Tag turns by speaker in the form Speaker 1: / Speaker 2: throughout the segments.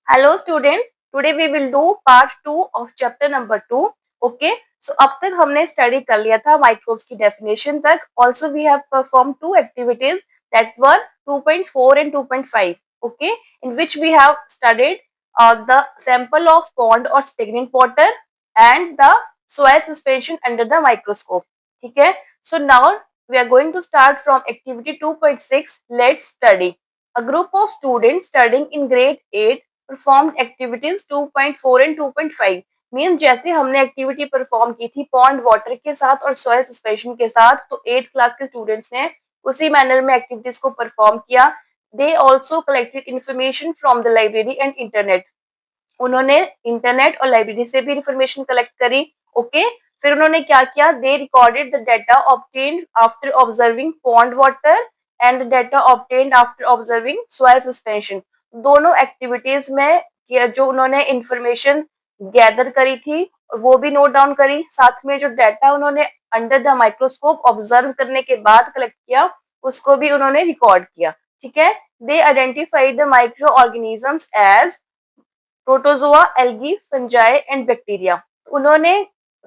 Speaker 1: Hello students, today we will do part 2 of chapter number 2. Okay, so अब तक हमने study कर लिया था माइक्रोब्स की डेफिनेशन तक. Also we have performed two activities that were 2.4 and 2.5. Okay, in which we have studied the sample of pond or stagnant water and the soil suspension under the microscope. ठीक है, so now we are going to start from activity 2.6. Let's study. A group of students studying in grade 8 perform activities 2.4 and 2.5. Mean जैसे हमने activity perform की थी pond water के साथ और soil suspension के साथ, तो 8th क्लास के स्टूडेंट्स ने उसी मैनर में एक्टिविटीज को परफॉर्म किया. They also collected information from the library and internet. उन्होंने इंटरनेट और लाइब्रेरी से भी इंफॉर्मेशन कलेक्ट करी. ओके, फिर उन्होंने क्या किया? They recorded the data obtained after observing pond water and the data obtained after observing soil suspension. दोनों एक्टिविटीज में जो उन्होंने इंफॉर्मेशन गैदर करी थी वो भी नोट डाउन करी, साथ में जो डाटा उन्होंने अंडर द माइक्रोस्कोप ऑब्जर्व करने के बाद कलेक्ट किया उसको भी उन्होंने रिकॉर्ड किया. ठीक है, they identified the microorganisms as protozoa, algae, fungi and bacteria. उन्होंने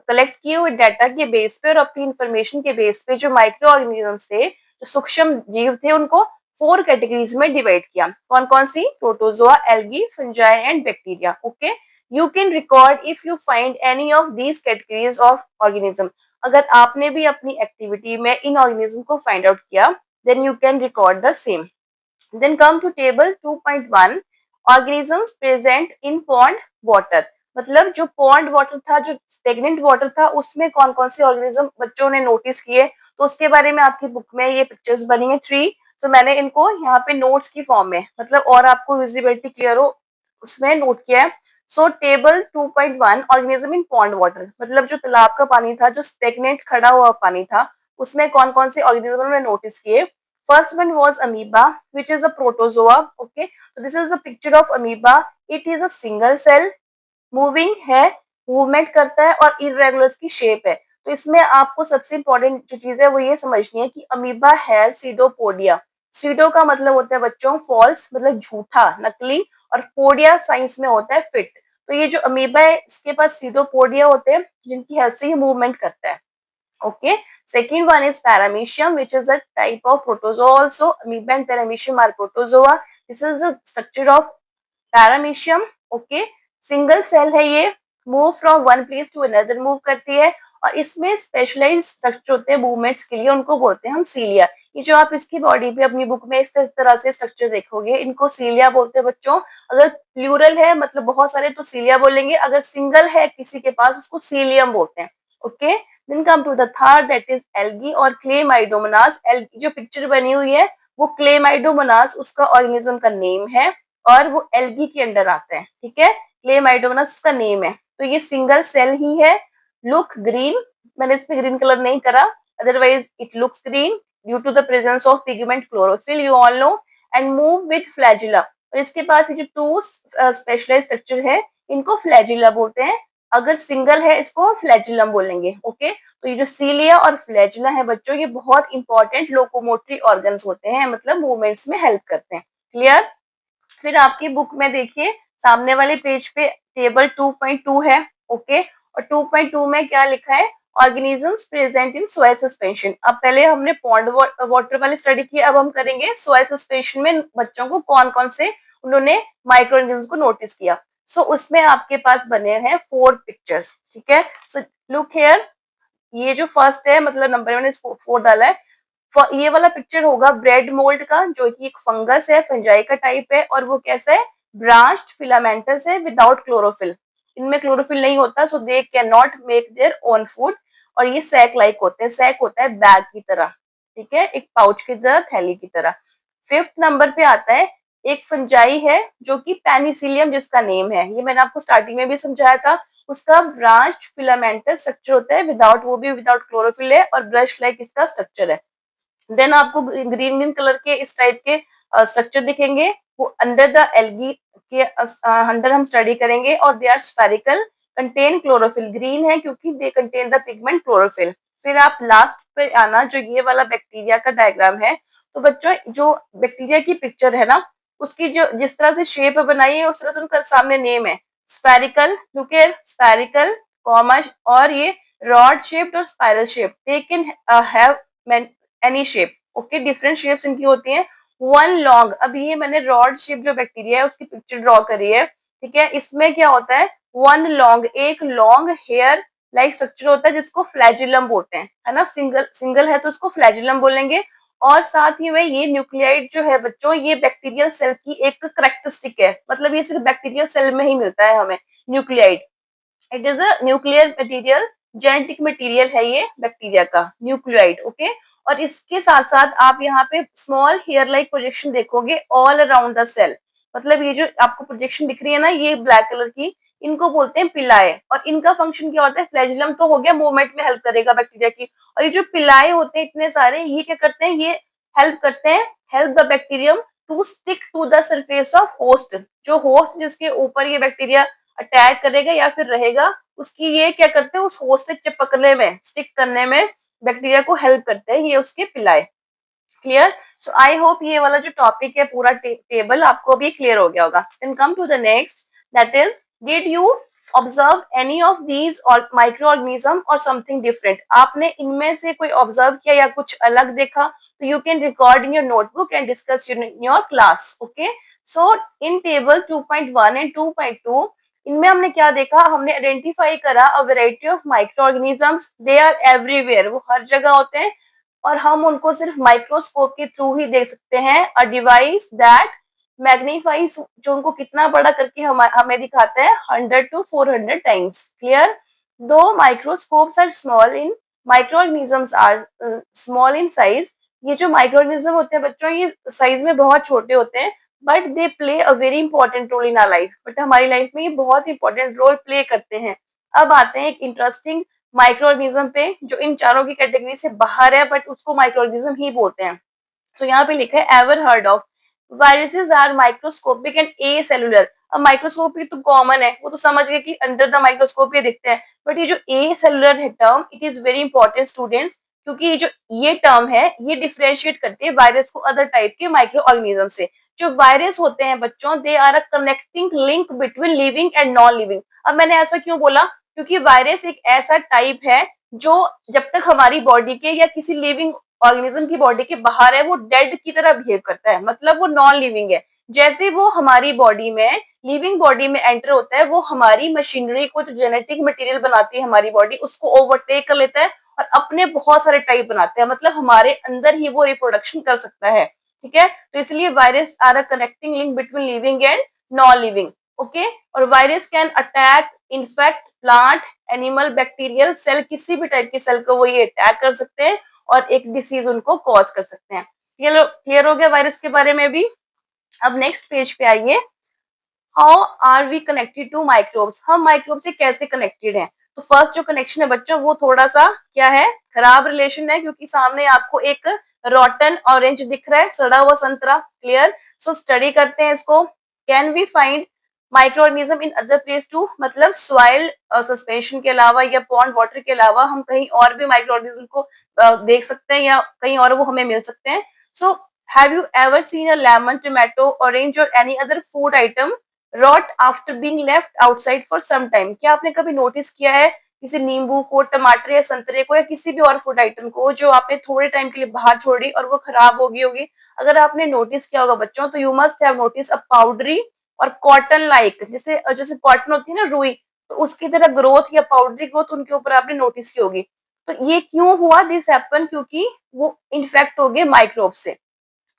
Speaker 1: कलेक्ट किए हुए डाटा के बेस पे और अपनी इंफॉर्मेशन के बेस पे जो माइक्रो ऑर्गेनिजम्स थे, जो सूक्ष्म जीव थे, उनको 4 कैटेगरीज में डिवाइड किया. कौन कौन सी? Protozoa, algae, fungi and bacteria. Okay, you can record if you find any of these categories of organism. अगर आपने भी अपनी एक्टिविटी में इन ऑर्गेनिज्म को फाइंड आउट किया, then you can record the same. Then come to table 2.1. Organisms present in pond water. मतलब जो पॉन्ड वाटर था, जो स्टेगनेंट वाटर था, उसमें कौन कौन से ऑर्गेनिज्म बच्चों ने नोटिस किए, तो उसके बारे में आपकी बुक में ये पिक्चर्स बनी है 3. तो मैंने इनको यहाँ पे नोट्स की फॉर्म में, मतलब और आपको विजिबिलिटी क्लियर हो उसमें नोट किया है. सो table 2.1 organism in pond water, मतलब जो तालाब का पानी था, जो स्टेगनेंट खड़ा हुआ पानी था, उसमें कौन कौन से ऑर्गेनिज्म ने नोटिस किए. First one was amoeba, which is a protozoa. Okay, so this is a picture of amoeba. It is a single cell, moving है, मूवमेंट करता है और इरेगुलर की शेप है. तो इसमें आपको सबसे इंपॉर्टेंट जो चीज है वो ये समझनी है कि अमीबा है सीडोपोडिया. सीडो का मतलब होता है बच्चों फॉल्स, मतलब झूठा, नकली, और पोडिया साइंस में होता है फिट. तो ये जो अमीबा है इसके पास सीडोपोडिया होते हैं जिनकी हेल्प से ये मूवमेंट करता है. Okay, second one is paramecium, which is a type of protozoa also. Amoeba and paramecium are protozoa. This is the structure of paramecium. Okay, single cell है ये, move from one place to another move करती है, और इसमें specialise structure होते हैं movements के लिए, उनको बोलते हैं हम सीलिया. ये जो आप इसकी बॉडी पे अपनी बुक में इस तरह से स्ट्रक्चर देखोगे, इनको सीलिया बोलते हैं बच्चों. अगर प्लूरल है मतलब बहुत सारे तो सीलिया बोलेंगे, अगर सिंगल है किसी के पास उसको सीलियम बोलते हैं. Okay, then come to the third, that is algae और क्लेमाइडोमोनास. एल्गी जो पिक्चर बनी हुई है वो क्लेमाइडोमोनास उसका ऑर्गेनिज्म का नेम है और वो एल्गी के अंडर आता है. ठीक है, क्लेमाइडोमोनास उसका नेम है. तो ये सिंगल सेल ही है. लुक ग्रीन, मैंने इस पे ग्रीन कलर नहीं करा, otherwise it looks green due to the presence of pigment chlorophyll, you all know. And move with flagella, और इसके पास ये जो 2 स्पेशलाइज स्ट्रक्चर है इनको फ्लैजिला बोलते हैं. अगर सिंगल है इसको फ्लैजिलम बोलेंगे. ओके, तो ये जो सीलिया और फ्लैजिला है बच्चों, ये बहुत इंपॉर्टेंट लोकोमोटरी ऑर्गन्स होते हैं, मतलब मूवमेंट्स में हेल्प करते हैं. क्लियर? फिर आपकी बुक में देखिए सामने वाले पेज पे टेबल 2.2 है. ओके, और 2.2 में क्या लिखा है? Organisms present in soil suspension. अब पहले हमने पॉन्ड वाटर वाली स्टडी की, अब हम करेंगे सॉइल सस्पेंशन में बच्चों को कौन कौन से उन्होंने माइक्रो ऑर्गेनिजम्स को नोटिस किया. सो उसमें आपके पास बने हैं 4 पिक्चर्स. ठीक है, सो लुक हियर. ये जो फर्स्ट है, मतलब नंबर मैंने 4 डाला है. ये वाला पिक्चर होगा ब्रेड मोल्ड का, जो कि एक फंगस है, फंजाई का टाइप है, और वो कैसा है? ब्रांच्ड फिलामेंटस है विदाउट क्लोरोफिल. इनमें क्लोरोफिल नहीं होता, so they can not make their own food. और ये सैक लाइक होते हैं, सैक होता है बैग की तरह. ठीक है, एक पाउच की तरह, थैली की तरह. 5th नंबर पे आता है एक फंजाई है जो कि पेनिसिलियम जिसका नेम है, ये मैंने आपको स्टार्टिंग में भी समझाया था. उसका ब्रांच फिलामेंटस स्ट्रक्चर होता है विदाउट, वो भी विदाउट क्लोरोफिल है, और ब्रश लाइक इसका स्ट्रक्चर है. देन आपको ग्रीन ग्रीन कलर के इस टाइप के स्ट्रक्चर दिखेंगे, वो अंडर द एल्गी के अंडर हम स्टडी करेंगे, और they are spherical, contain chlorophyll. Green है क्योंकि they contain the pigment chlorophyll. फिर आप लास्ट पे आना, जो ये वाला बैक्टीरिया का डायग्राम है. तो बच्चों जो बैक्टीरिया की पिक्चर है ना, उसकी जो जिस तरह से शेप बनाई है उस तरह से उनका सामने नेम है, spherical, look here, spherical, comma, और ये रॉड शेप्ड और spiral shape, they can have any shape, okay, different shapes इनकी होती हैं। वन लॉन्ग, अभी ये मैंने रॉड शेप जो बैक्टीरिया है उसकी पिक्चर ड्रॉ करी है, ठीक है, इसमें क्या होता है, वन लॉन्ग, एक लॉन्ग हेयर लाइक स्ट्रक्चर होता है जिसको फ्लैजिलम बोलते हैं, है ना, सिंगल सिंगल है तो उसको फ्लैजिलम बोलेंगे। और साथ ही में ये न्यूक्लियाइड जो है बच्चों, ये बैक्टीरियल सेल की एक करेक्टरिस्टिक है, मतलब ये सिर्फ बैक्टीरियल सेल में ही मिलता है हमें nuclide. It is a nuclear material, genetic material है ये बैक्टीरिया का न्यूक्लियोइड, ओके। और इसके साथ साथ आप यहाँ पे स्मॉल हेयर लाइक प्रोजेक्शन देखोगे ऑल अराउंड द सेल, मतलब ये जो आपको प्रोजेक्शन दिख रही है ना ये ब्लैक कलर की, इनको बोलते हैं पिलाए। और इनका फंक्शन क्या होता है, फ्लैजिलम तो हो गया, मूवमेंट में हेल्प करेगा बैक्टीरिया की, और ये जो पिलाए होते हैं इतने सारे, ये क्या करते हैं, ये हेल्प करते हैं, help the bacterium to stick to the surface of host, जो होस्ट जिसके ऊपर ये बैक्टीरिया अटैक करेगा या फिर रहेगा, उसकी ये क्या करते हैं, उस होस्ट से चिपकने में, स्टिक करने में बैक्टीरिया को हेल्प करते हैं ये उसके पिलाए। क्लियर? सो आई होप ये वाला जो टॉपिक है पूरा टेबल आपको भी क्लियर हो गया होगा। Then come to the next, that is, did you observe any of these or micro organism or something different, आपने इनमें से कोई ऑब्जर्व किया या कुछ अलग देखा, तो you can record in your notebook and discuss in your class, okay. So in table 2.1 and 2.2, इनमें हमने क्या देखा, हमने आइडेंटिफाई करा a variety of micro organisms, they are everywhere, वो हर जगह होते हैं और हम उनको सिर्फ माइक्रोस्कोप के थ्रू ही देख सकते हैं। अ डिवाइस दैट मैग्नीफाइज, जो उनको कितना बड़ा करके हमें दिखाता है, 100 to 400 टाइम्स। क्लियर? दो microscopes are small in, micro organisms are small in size, ये जो माइक्रो ऑर्गेनिज्म होते हैं बच्चों, ये साइज में बहुत छोटे होते हैं, but they play a very important role in our life, but हमारी लाइफ में ये बहुत इंपॉर्टेंट रोल प्ले करते हैं। अब आते हैं एक इंटरेस्टिंग माइक्रो ऑर्गेनिज्म पे जो इन चारों की कैटेगरी से बाहर है, बट उसको माइक्रो ऑर्गेनिज्म ही बोलते हैं। सो यहाँ पे लिखा है, ever heard of, viruses are microscopic and acellular. अब माइक्रोस्कोपिक तो कॉमन है, वो तो समझ गए कि अंडर द माइक्रोस्कोप ये दिखते हैं, बट ये जो ए सेलुलर है term, it is very important students, क्योंकि ये जो ये टर्म है ये डिफरेंशिएट करती है वायरस को अदर टाइप के माइक्रो ऑर्गेनिज्म से। जो वायरस होते हैं बच्चों, they are a connecting link between living and non living. अब मैंने ऐसा क्यों बोला, क्योंकि वायरस एक ऐसा टाइप है जो जब तक हमारी बॉडी के या किसी लिविंग ऑर्गेनिज्म की बॉडी के बाहर है वो डेड की तरह बिहेव करता है, मतलब वो नॉन लिविंग है। जैसे वो हमारी बॉडी में, लिविंग बॉडी में एंटर होता है, वो हमारी मशीनरी को, जो जेनेटिक मटेरियल बनाती है हमारी बॉडी, उसको ओवरटेक कर लेता है और अपने बहुत सारे टाइप बनाते हैं, मतलब हमारे अंदर ही वो रिप्रोडक्शन कर सकता है, ठीक है। तो इसलिए virus are a connecting link between living and non living, okay. और virus can attack, infect plant, animal, bacterial cell, किसी भी टाइप की सेल को वो ये अटैक कर सकते हैं और एक डिसीज उनको कॉज कर सकते हैं। क्लियर हो गया वायरस के बारे में भी। अब नेक्स्ट पेज पे आइए, how are we connected to microbes, हम माइक्रोब से कैसे कनेक्टेड हैं। तो फर्स्ट जो कनेक्शन है बच्चों वो थोड़ा सा क्या है, खराब रिलेशन है, क्योंकि सामने आपको एक रॉटन ऑरेंज दिख रहा है, सड़ा हुआ संतरा। क्लियर? सो स्टडी करते हैं इसको। Can we find micro organism in other place too, मतलब सॉइल सस्पेंशन के अलावा या पॉन्ड वाटर के अलावा हम कहीं और भी माइक्रो ऑर्गेनिज्म को देख सकते हैं या कहीं और वो हमें मिल सकते हैं। So have you ever seen a lemon, tomato, orange और any other food item rot after being left outside for some time, क्या आपने कभी नोटिस किया है किसी नींबू को, टमाटर या संतरे को या किसी भी और फूड आइटम को जो आपने थोड़े टाइम के लिए बाहर छोड़ी और वो खराब हो गई होगी। अगर आपने नोटिस किया होगा बच्चों तो you must have notice a powdery और कॉटन लाइक, जैसे जैसे कॉटन होती है ना, रुई, तो उसकी तरह ग्रोथ या पाउडरी ग्रोथ उनके ऊपर आपने नोटिस की होगी। तो ये क्यों हुआ, दिस हैपन, क्योंकि वो इन्फेक्ट हो गए माइक्रोब से।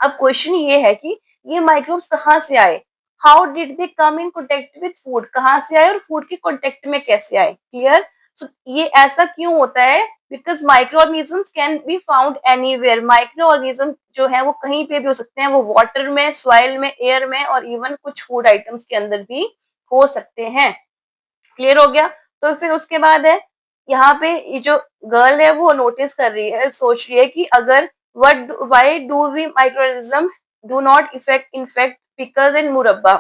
Speaker 1: अब क्वेश्चन ये है कि ये माइक्रोब्स कहाँ से आए, how did they come in contact with food, कहाँ से आए और फूड के कॉन्टेक्ट में कैसे आए। क्लियर? सो ये ऐसा क्यों होता है, because micro organisms can be found anywhere, micro organism जो है वो कहीं पे भी हो सकते हैं, वो वाटर में, सॉइल में, एयर में और इवन कुछ फूड आइटम्स के अंदर भी हो सकते हैं। क्लियर हो गया? तो फिर उसके बाद है, यहाँ पे ये जो गर्ल है वो नोटिस कर रही है, सोच रही है कि अगर what why do we microorganism do not effect infect pickles and मुरब्बा,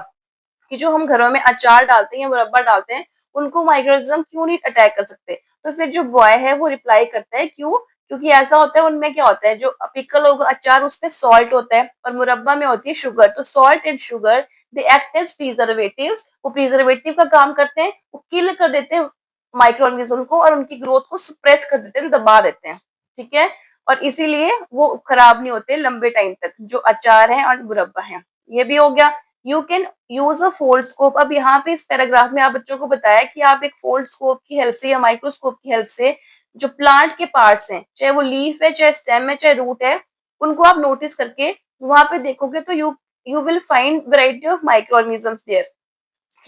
Speaker 1: कि जो हम घरों में अचार डालते हैं, मुरब्बा डालते हैं, उनको माइक्रोऑर्गेनिज्म क्यों नहीं अटैक कर सकते। तो फिर जो बॉय है वो रिप्लाई करता है, क्यों, क्योंकि ऐसा होता है उनमें क्या होता है, जो पिकल होगा अचार उसमें सॉल्ट होता है और मुरब्बा में होती है शुगर। तो salt and sugar they act as preservatives, वो प्रिजर्वेटिव का काम करते हैं, वो किल कर देते हैं माइक्रो ऑर्गेनिज्म को और उनकी ग्रोथ को सप्रेस कर देते हैं, दबा देते हैं, ठीक है। और इसीलिए वो खराब नहीं होते लंबे टाइम तक, जो अचार है और मुरब्बा है। ये भी हो गया। You can use a fold scope. अब यहाँ पे इस पैराग्राफ में आप बच्चों को बताया कि आप एक फोल्ड स्कोप की हेल्प से या माइक्रोस्कोप की हेल्प से जो प्लांट के पार्ट्स हैं, चाहे वो लीफ है, चाहे स्टेम है, चाहे रूट है, उनको आप नोटिस करके वहां पे देखोगे तो you will find variety of micro organisms there.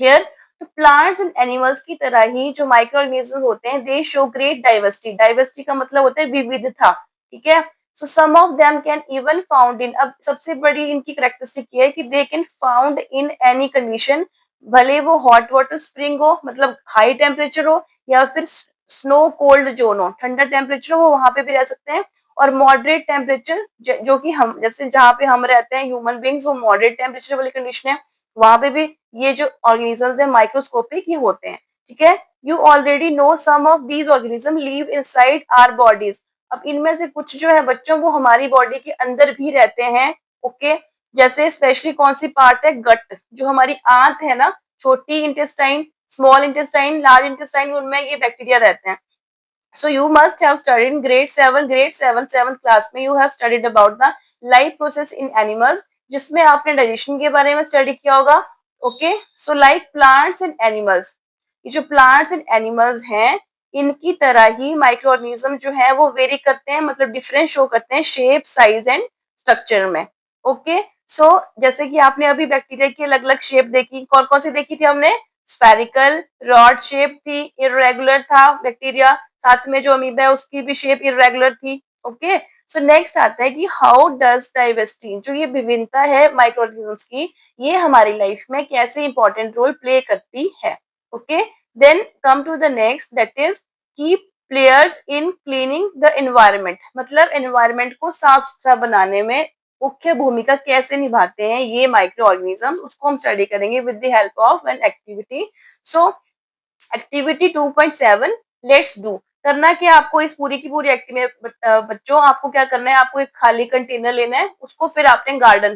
Speaker 1: Clear. तो प्लांट्स एंड एनिमल्स की तरह ही जो माइक्रो ऑर्गेनिज्म होते हैं, they show great diversity. Diversity का मतलब होता है विविधता, ठीक है। So some of them can even found in, अब सबसे बड़ी इनकी करेक्टरिस्टिक ये है कि they can found in any condition, भले वो हॉट वाटर स्प्रिंग हो, मतलब हाई टेम्परेचर हो, या फिर स्नो कोल्ड जोन हो, ठंडा टेम्परेचर हो, वो वहां पे भी रह सकते हैं। और मॉडरेट टेम्परेचर, जो कि हम जैसे जहाँ पे हम रहते हैं ह्यूमन बींग्स, वो मॉडरेट टेम्परेचर वाली कंडीशन है, वहां पे भी ये जो ऑर्गेनिजम्स है माइक्रोस्कोपिक ही होते हैं, ठीक है। You already know some of these organism live inside our bodies. अब इनमें से कुछ जो है बच्चों, वो हमारी बॉडी के अंदर भी रहते हैं, ओके। जैसे स्पेशली कौन सी पार्ट है, गट, जो हमारी आंत है ना, छोटी intestine, small intestine, large intestine, उनमें ये बैक्टीरिया रहते हैं। So you must have studied in grade 7 7th class में you have studied about the life process in animals, जिसमें आपने डाइजेशन के बारे में स्टडी किया होगा, okay. So like plants and animals, ये जो प्लांट्स एंड एनिमल्स हैं, इनकी तरह ही माइक्रो ऑर्गेनिज्म जो है वो वेरी करते हैं, मतलब डिफरेंस शो करते हैं शेप, साइज एंड स्ट्रक्चर में, ओके। सो जैसे कि आपने अभी बैक्टीरिया की अलग अलग शेप देखी, कौन कौन सी देखी थी हमने, स्फेरिकल, रॉड शेप थी, इरेगुलर था बैक्टीरिया, साथ में जो अमीबा है उसकी भी शेप इरेगुलर थी, ओके। सो नेक्स्ट आता है कि हाउ डज डाइवर्सिटी, जो ये विभिन्नता है माइक्रो ऑर्गेनिजम्स की, ये हमारी लाइफ में कैसे इंपॉर्टेंट रोल प्ले करती है, okay. Then come to the next, that is key players in cleaning the environment, मतलब एनवायरमेंट को साफ सुथरा बनाने में मुख्य भूमिका कैसे निभाते हैं ये माइक्रो ऑर्गेनिजम्स, उसको हम स्टडी करेंगे with the help of an activity. So activity 2.7, let's do. करना क्या आपको इस पूरी की पूरी एक्टिविटी में बच्चों, आपको क्या करना है, आपको एक खाली कंटेनर लेना है, उसको फिर आपने गार्डन,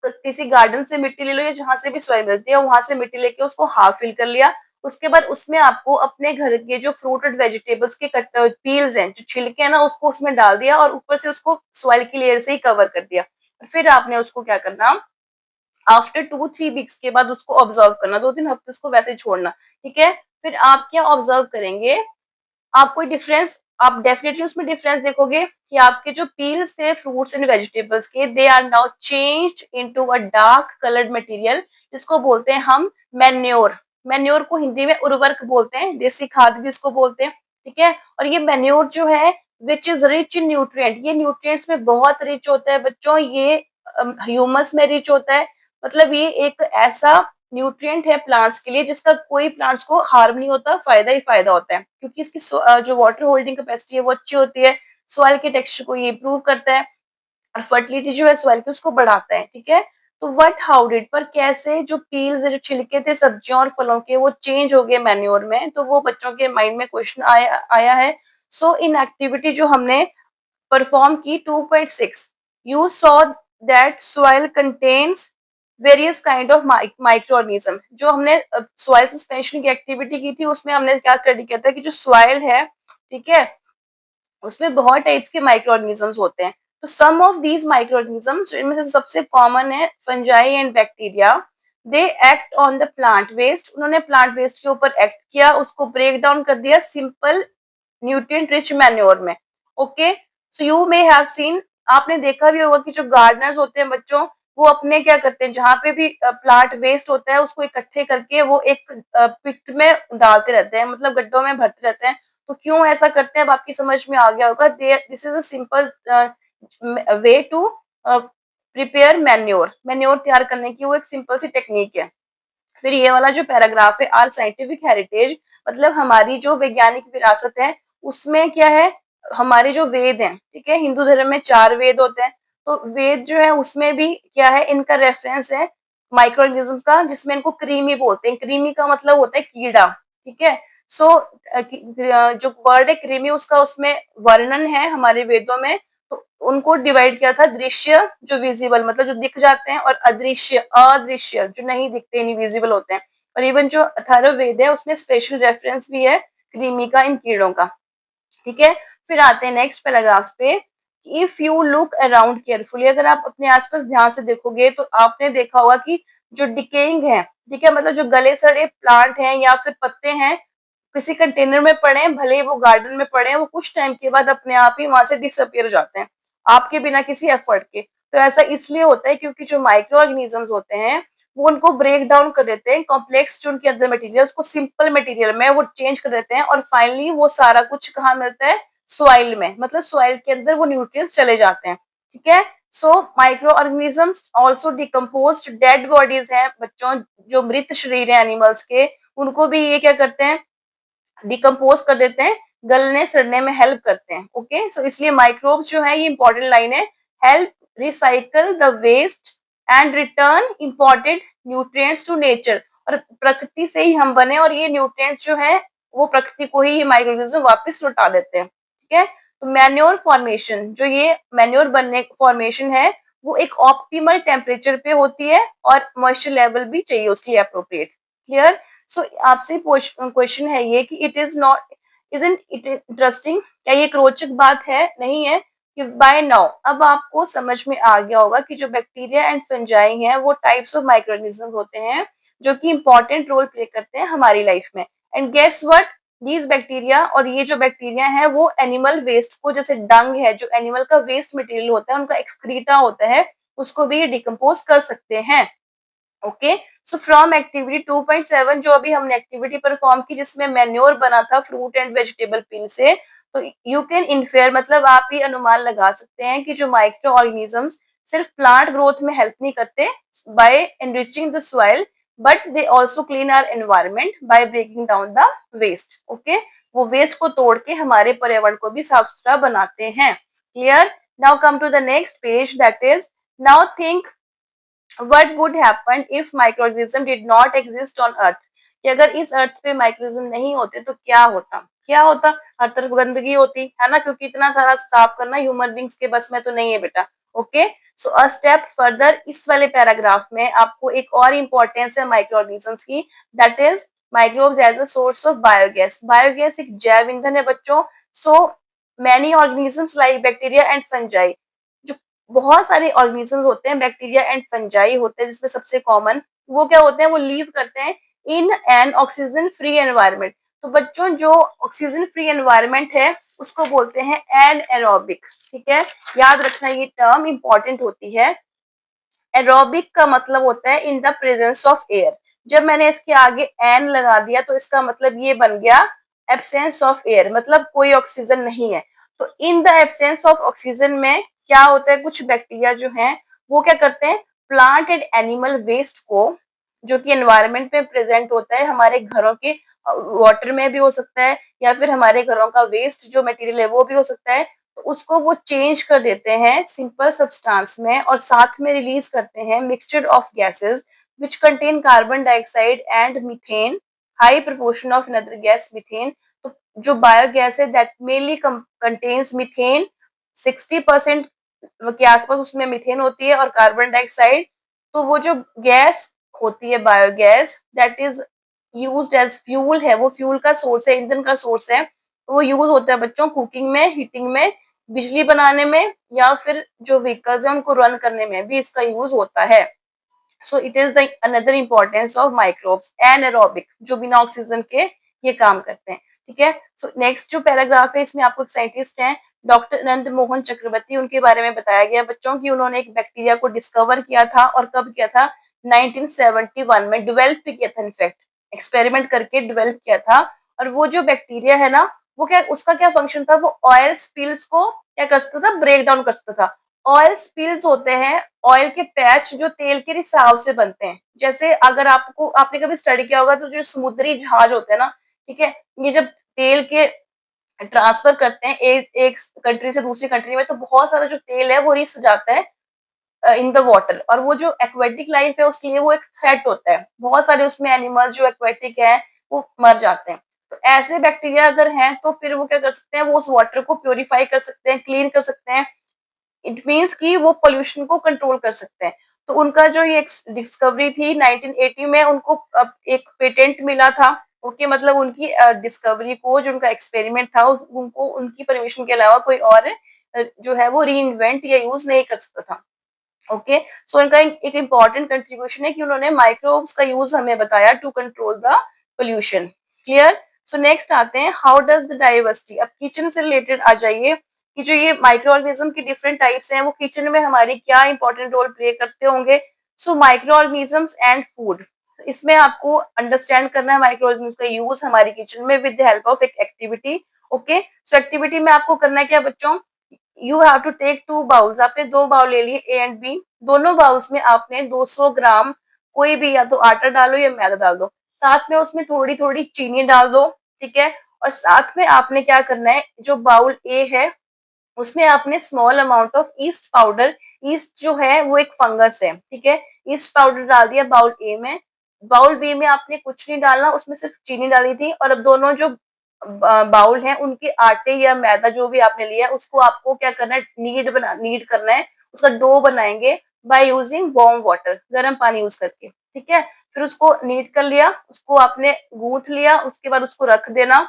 Speaker 1: किसी गार्डन से मिट्टी ले लो या जहां से भी सॉइल मिलती है वहां से मिट्टी लेके उसको हाफ फिल कर लिया। उसके बाद उसमें आपको अपने घर के जो फ्रूट और वेजिटेबल्स के कट पील्स हैं, जो छिलके हैं ना, उसको उसमें डाल दिया और ऊपर से उसको सॉइल की लेयर से ही कवर कर दिया। फिर आपने उसको क्या करना, आफ्टर 2-3 वीक्स के बाद उसको ऑब्जर्व करना, 2-3 हफ्ते उसको वैसे छोड़ना, ठीक है। फिर आप क्या ऑब्जर्व करेंगे, आप कोई डिफरेंस, आप डेफिनेटली उसमें डिफरेंस देखोगे कि आपके जो पील्स थे फ्रूट्स एंड वेजिटेबल्स के, they are now changed into a dark coloured material, जिसको बोलते हैं हम मैन्योर। मैन्योर को हिंदी में उर्वरक बोलते हैं, देसी खाद भी इसको बोलते हैं, ठीक है। और ये मैन्योर जो है which is rich in nutrient, ये न्यूट्रिएंट्स में बहुत रिच होता है बच्चों, ये ह्यूमस में रिच होता है, मतलब ये एक ऐसा न्यूट्रिएंट है प्लांट्स के लिए जिसका कोई प्लांट्स को हार्म नहीं होता, फायदा ही फायदा होता है, क्योंकि इसकी जो वाटर होल्डिंग कैपेसिटी है वो अच्छी होती है, सॉइल के टेक्सचर को ये इंप्रूव करता है और फर्टिलिटी जो है सॉइल की उसको बढ़ाता है, ठीक है। तो व्हाट हाउ डिड, पर कैसे जो पील्स है, जो छिलके थे सब्जियों और फलों के, वो चेंज हो गए मैन्योर में, तो वो बच्चों के माइंड में क्वेश्चन आया है। सो इन एक्टिविटी जो हमने परफॉर्म की 2.6, you saw that soil contains various kind of micro organism. जो हमने सॉइल सस्पेंशन की एक्टिविटी की थी उसमें हमने क्या स्टडी किया था कि जो सॉइल है, ठीक है, उसमें बहुत टाइप्स के माइक्रो ऑर्गेनिजम्स होते हैं। तो some of these micro organisms, इनमें से सबसे कॉमन है fungi and bacteria, they act on the plant waste, उन्होंने प्लांट वेस्ट के ऊपर एक्ट किया, उसको ब्रेक डाउन कर दिया सिंपल न्यूट्रिएंट रिच मैन्योर में, okay. So you may have seen, आपने देखा भी होगा कि जो गार्डनर्स होते हैं बच्चों, वो अपने क्या करते हैं, जहां पे भी प्लांट वेस्ट होता है उसको इकट्ठे करके वो एक पिट में डालते रहते हैं, मतलब गड्ढों में भरते रहते हैं। तो क्यों ऐसा करते हैं, अब आपकी समझ में आ गया होगा, this is a simple way to prepare manure, manure तैयार करने की वो एक सिंपल सी टेक्निक है। फिर ये वाला जो पैराग्राफ है, आर साइंटिफिक हेरिटेज, मतलब हमारी जो वैज्ञानिक विरासत है, उसमें क्या है, हमारे जो वेद हैं, ठीक है, हिंदू धर्म में 4 वेद होते हैं, तो वेद जो है उसमें भी क्या है, इनका रेफरेंस है माइक्रो ऑर्गेनिज्म का, जिसमें इनको क्रीमी बोलते हैं, क्रीमी का मतलब होता है कीड़ा, ठीक है। सो जो वर्ड है कृमि, उसका उसमें वर्णन है हमारे वेदों में। तो उनको डिवाइड किया था, दृश्य जो विजिबल मतलब जो दिख जाते हैं, और अदृश्य अदृश्य जो नहीं दिखते, इनविजिबल होते हैं। और इवन जो अथर्ववेद है उसमें स्पेशल रेफरेंस भी है कृमि का, इन कीड़ों का। ठीक है, फिर आते हैं नेक्स्ट पैराग्राफ पे। If you look around carefully, अगर आप अपने आसपास ध्यान से देखोगे तो आपने देखा होगा कि जो डिकेइंग है, ठीक है, मतलब जो गले सड़े प्लांट हैं या फिर पत्ते हैं, किसी कंटेनर में पड़े हैं, भले ही वो गार्डन में पड़े हैं, वो कुछ टाइम के बाद अपने आप ही वहां से डिसअपियर हो जाते हैं, आपके बिना किसी एफर्ट के। तो ऐसा इसलिए होता है क्योंकि जो माइक्रो ऑर्गेनिजम्स होते हैं वो उनको ब्रेक डाउन कर देते हैं, कॉम्प्लेक्स जो उनके अंदर मटेरियल उसको सिंपल मटेरियल में वो चेंज कर देते हैं, और फाइनली वो सारा कुछ कहाँ मिलता है, सॉइल में, मतलब सॉइल के अंदर वो न्यूट्रिएंट्स चले जाते हैं। ठीक है, सो micro organisms also decompose dead bodies हैं बच्चों, जो मृत शरीर है एनिमल्स के, उनको भी ये क्या करते हैं, डिकम्पोज कर देते हैं, गलने सड़ने में हेल्प करते हैं। ओके, सो इसलिए माइक्रोब्स जो है, ये इंपॉर्टेंट लाइन है, help recycle the waste and return important nutrients to nature. और प्रकृति से ही हम बने, और ये न्यूट्रिएंट्स जो है वो प्रकृति को ही ये माइक्रोऑर्गेनिज्म वापस लौटा देते हैं। ठीक है, तो मैन्योर फॉर्मेशन, जो ये मैन्योर बनने फॉर्मेशन है, वो एक ऑप्टिमल टेम्परेचर पे होती है, और मॉइस्चर लेवल भी चाहिए उसके लिए अप्रोप्रिएट। क्लियर? सो आपसे क्वेश्चन है ये कि it is not, isn't it interesting, क्या ये एक रोचक बात है? नहीं है कि बाय नाउ अब आपको समझ में आ गया होगा कि जो बैक्टीरिया एंड फंजाई हैं वो टाइप्स ऑफ माइक्रोऑर्गेनिज्म होते हैं जो कि इंपॉर्टेंट रोल प्ले करते हैं हमारी लाइफ में। And guess what, these bacteria, और ये जो बैक्टीरिया है वो एनिमल वेस्ट को, जैसे डंग है जो एनिमल का वेस्ट मटेरियल होता है, उनका एक्सक्रीटा होता है, उसको भी डिकम्पोज कर सकते हैं। ओके, सो फ्रॉम एक्टिविटी 2.7 जो अभी हमने एक्टिविटी परफॉर्म की जिसमें मैन्योर बना था फ्रूट एंड वेजिटेबल पील से, तो यू कैन इन्फेयर, मतलब आप ही अनुमान लगा सकते हैं कि जो माइक्रो ऑर्गेनिजम्स सिर्फ प्लांट ग्रोथ में हेल्प नहीं करते by enriching the soil, but they also clean our environment by breaking down the waste. Okay, वो वेस्ट को तोड़ के हमारे पर्यावरण को भी साफ सुथरा बनाते हैं। Clear? Now come to the next page, that is, now think what would happen if microorganism did not exist on earth, कि अगर इस अर्थ पे माइक्रोऑर्गेनिज्म नहीं होते तो क्या होता, क्या होता? हर तरफ गंदगी होती है ना, क्योंकि इतना सारा साफ करना ह्यूमन बींग्स के बस में तो नहीं है बेटा। Okay, so a step further, इस वाले पैराग्राफ में आपको एक और इंपॉर्टेंस है माइक्रोऑर्गेनिजम्स की, that is microbes as a source of biogas. Biogas एक जैव ईंधन है बच्चों। So many organisms like bacteria and fungi, जो बहुत सारे ऑर्गेनिजम्स होते हैं, बैक्टीरिया एंड फंजाई होते हैं, जिसमें सबसे कॉमन वो क्या होते हैं, वो लीव करते हैं in an oxygen free environment. तो बच्चों जो ऑक्सीजन फ्री एनवायरनमेंट है उसको बोलते हैं एनएरोबिक। ठीक है, याद रखना ये टर्म इंपॉर्टेंट होती है। एरोबिक का मतलब होता है in the presence of air. जब मैंने इसके आगे एन लगा दिया तो इसका मतलब ये बन गया एब्सेंस ऑफ एयर, मतलब कोई ऑक्सीजन नहीं है। तो in the absence of oxygen में क्या होता है, कुछ बैक्टीरिया जो हैं वो क्या करते हैं, प्लांट एंड एनिमल वेस्ट को, जो कि एनवायरनमेंट में प्रेजेंट होता है, हमारे घरों के वाटर में भी हो सकता है, या फिर हमारे घरों का वेस्ट जो मटेरियल है वो भी हो सकता है, तो उसको वो चेंज कर देते हैं सिंपल सब्सटेंस में, और साथ में रिलीज करते हैं mixture of gases which contain carbon dioxide and methane, high proportion of another gas methane। तो जो बायोगैस है दैट मेनली कंटेन्स मीथेन, 60% के आसपास उसमें मीथेन होती है, और कार्बन डाइऑक्साइड। तो वो जो गैस होती है biogas, that is used as fuel है, वो फ्यूल का सोर्स है, ईंधन का सोर्स है। तो वो यूज होता है बच्चों कुकिंग में, हीटिंग में, बिजली बनाने में, या फिर जो व्हीकल्स है उनको रन करने में भी इसका यूज होता है। So it is the another importance of microbes anaerobic, जो बिना ऑक्सीजन के ये काम करते हैं। ठीक है, सो नेक्स्ट जो पैराग्राफ है इसमें आपको एक साइंटिस्ट हैं डॉक्टर नंद मोहन चक्रवर्ती, उनके बारे में बताया गया बच्चों की उन्होंने एक बैक्टीरिया को डिस्कवर किया था, और कब किया था, 1971 में डेवलप भी किया था, इनफैक्ट एक्सपेरिमेंट करके डेवलप किया था। और वो जो बैक्टीरिया है ना, वो क्या, उसका क्या फंक्शन था, वो ऑयल स्पिल्स को क्या कर सकता था, ब्रेक डाउन कर सकता था। ऑयल स्पिल्स होते हैं ऑयल के पैच जो तेल के रिसाव से बनते हैं। जैसे अगर आपको, आपने कभी स्टडी किया होगा तो जो समुद्री जहाज होते हैं ना, ठीक है, ये जब तेल के ट्रांसफर करते हैं एक कंट्री से दूसरी कंट्री में, तो बहुत सारा जो तेल है वो रिस जाता है इन द वाटर, और वो जो एक्वेटिक लाइफ है उसके लिए वो एक थ्रेट होता है, बहुत सारे उसमें एनिमल्स जो एक्वेटिक है वो मर जाते हैं। तो ऐसे बैक्टीरिया अगर हैं तो फिर वो क्या कर सकते हैं, वो उस वाटर को प्योरीफाई कर सकते हैं, क्लीन कर सकते हैं। इट मीन्स कि वो पोल्यूशन को कंट्रोल कर सकते हैं। तो उनका जो ये डिस्कवरी थी 1980 में, उनको अब एक पेटेंट मिला था। ओके, मतलब उनकी डिस्कवरी को, जो उनका एक्सपेरिमेंट था, उनको उनकी परमिशन के अलावा कोई और जो है वो री इन्वेंट या यूज नहीं कर सकता था। ओके, सो इनका एक इम्पॉर्टेंट कंट्रीब्यूशन है कि उन्होंने माइक्रोब्स का यूज हमें बताया to control the pollution. Clear. So next आते हैं, हाउ डज द डाइवर्सिटी, अब किचन से रिलेटेड आ जाइए कि जो ये माइक्रो ऑर्गेनिज्म की डिफरेंट टाइप्स हैं वो किचन में हमारी क्या इंपॉर्टेंट रोल प्ले करते होंगे। So micro organisms and food, इसमें आपको अंडरस्टैंड करना है माइक्रो ऑर्गेनिज्म का यूज हमारी किचन में विद द हेल्प ऑफ एक एक्टिविटी। ओके, सो एक्टिविटी में आपको करना है क्या बच्चों, you have to take two bowls, आपने दो बाउल ले लिए ए एंड बी, दोनों बाउल्स में आपने 200 ग्राम कोई भी या तो आटा डालो या मैदा डाल दो, साथ में उसमें थोड़ी थोड़ी चीनी डाल दो। ठीक है, और साथ में आपने क्या करना है, जो बाउल ए है उसमें आपने small amount of east powder, east जो है वो एक फंगस है, ठीक है, ईस्ट पाउडर डाल दिया बाउल ए में। बाउल बी में आपने कुछ नहीं डालना, उसमें सिर्फ चीनी डाली थी, और अब दोनों जो बाउल हैं उनके आटे या मैदा जो भी आपने लिया उसको आपको क्या करना है, नीड करना है, उसका डो बनाएंगे बाय यूजिंग वार्म वाटर, गर्म पानी यूज करके। ठीक है, फिर उसको नीड कर लिया, उसको आपने गूंथ लिया, उसके बाद उसको रख देना